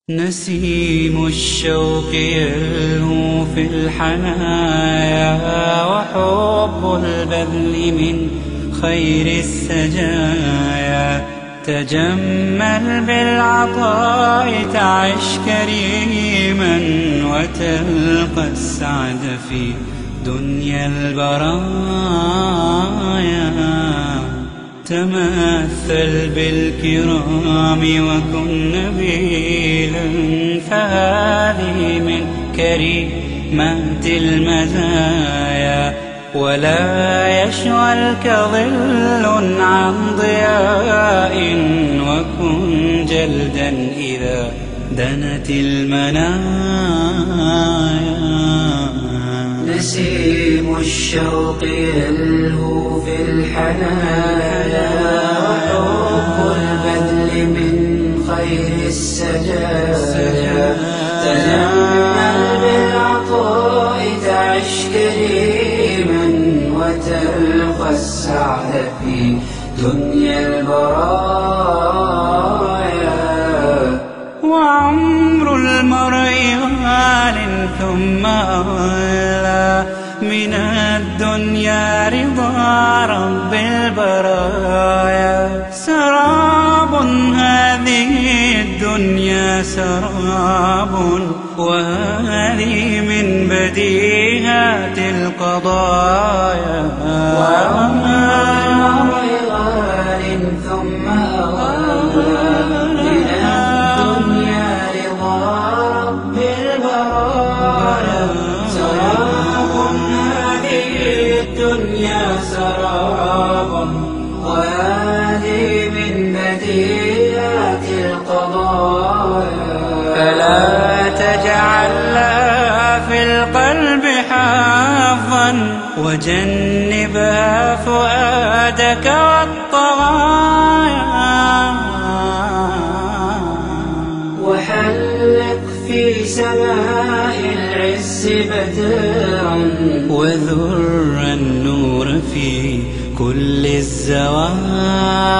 نسيم الشوق يلهو في الحنايا، وحب البذل من خير السجايا. تجمل بالعطاء تعش كريما، وتلقى السعد في دنيا البرايا. تمثل بالكرام وكن نبيلا، فهذه من كريمات المزايا. ولا يشغلك ظل عن ضياء، وكن جلدا إذا دنت المنايا. نسيم الشوق يلهو في الحنايا، وحب البذل من خير السجايا. تجمل بالعطاء تعش كريما، وتلقى السعد في دنيا البرايا. وعمر المرء غال ثم أغلى، من الدنيا رضا رب البرايا. سراب هذه الدنيا سراب، وهذه من بديهات القضايا. وعمر المرء غال ثم أغلى، من الدنيا رضا رب البرايا. سراب هذه الدنيا سراب، وهذه من بديهات القضايا. فلا تجعل لها في القلب حظا، وجنبها فؤادك والطغايا. وحلق في سماء العز بدرا، وذر النور في كل الزوايا.